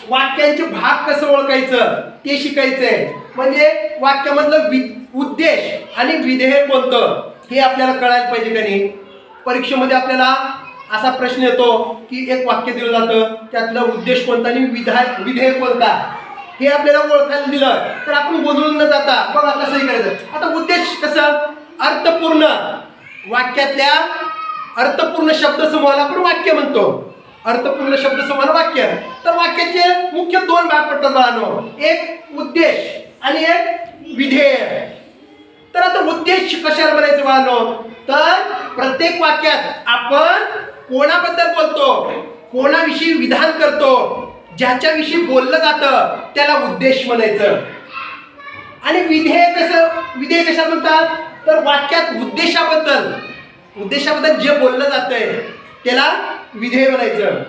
वाक्यांचे भाग कसं ओळखायचं ते शिकायचंय. म्हणजे वाक्यामधलं उद्देश आणि विधेय कोणतं हे आपल्याला कळायला पाहिजे का नाही. परीक्षेमध्ये आपल्याला असा प्रश्न येतो की एक वाक्य दिलं जातं, त्यातला उद्देश कोणता आणि विधेय कोणता हे आपल्याला ओळखायला दिलं तर आपण गोंधळून न जाता बघा कसंही करायचं. आता उद्देश कसं अर्थपूर्ण, वाक्यातल्या अर्थपूर्ण शब्दसमूहाला आपण वाक्य म्हणतो. अर्थपूर्ण शब्दसमूहाला वाक्य. तर वाक्याचे मुख्य दोन भाग पडतात बाळांनो, एक उद्देश आणि एक विधेय. तर आता उद्देश कशाला बनायचं बाळांनो, तर प्रत्येक वाक्यात आपण कोणाबद्दल बोलतो, कोणाविषयी विधान करतो, ज्याच्याविषयी बोललं जातं त्याला उद्देश म्हणायचं. आणि विधेय कशाला म्हणतात, तर वाक्यात उद्देशाबद्दल जे बोललं जातंय त्याला विधेय म्हणायचं.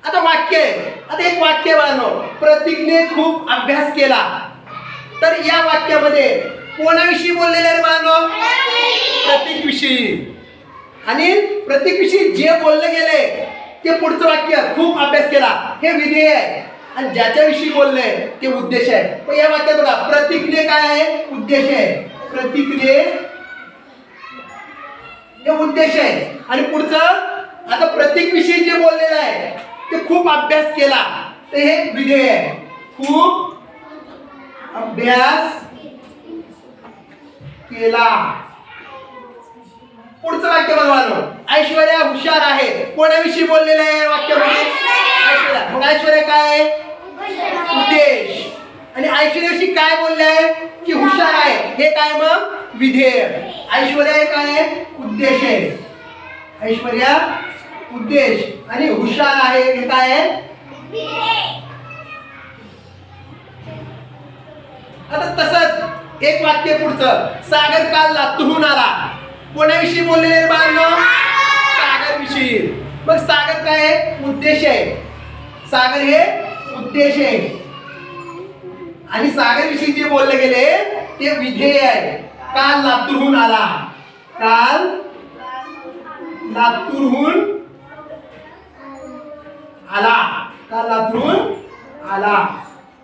आता वाक्य आहे, आता एक वाक्य बाळांनो, प्रतीकने खूप अभ्यास केला. तर या वाक्यामध्ये कोणाविषयी बोललेलं आहे बाळांनो, प्रतीकविषयी. आणि प्रतीकविषयी जे बोललं गेले ते पुढचं वाक्य खूप अभ्यास केला हे विधेय आहे. आणि ज्याच्याविषयी बोलले ते उद्देश आहे. पण या वाक्यात बघा प्रतीकने काय आहे, उद्देश आहे. प्रतीकने हे उद्देश आहे. आणि पुढचं आता प्रतीकविषयी जे बोललेलं आहे ते खूप अभ्यास केला तर हे विधेय आहे. खूप अभ्यास केला. पुढचं वाक्य बघा, ऐश्वर्या हुशार आहे. कोणाविषयी बोललेलं आहे वाक्यामध्ये, ऐश्वर्या. मग ऐश्वर्या काय आहे, उद्देश. आणि ऐश्वर्याविषयी काय बोलले आहे की हुशार आहे, हे काय मग विधेय. ऐश्वर्या काय आहे, उद्देश आहे. ऐश्वर्या उद्देश आणि हुशार आहे हे काय आहे. आता तसंच एक वाक्य पुढचं, सागर काल लातूरहून आला. कोणाविषयी बोललेले बाळांनो, सागर विषयी. मग सागर काय आहे, उद्देश आहे. सागर हे उद्देश आहे. आणि सागर विषयी जे बोलले गेले ते विधेय आहे. काल लातूरहून आला. काल लातूरहून आला. काल लातूरहून आला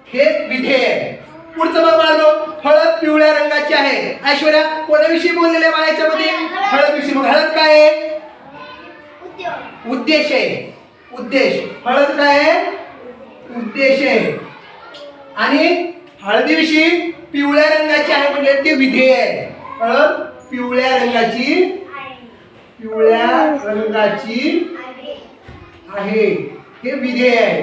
हे विधेय आहे. पुढचं बाळांनो, हळद पिवळ्या रंगाची आहे. ऐश्वर्या कोणाविषयी बोललेल्या बाळाच्या मध्ये, हळद विषयी. मग हळद काय आहे, उद्देश आहे. उद्देश. हळद काय आहे, उद्देश आहे. आणि हळदीविषयी पिवळ्या रंगाची आहे म्हणजे ते विधेय आहे. हळद पिवळ्या रंगाची आहे हे विधेय आहे.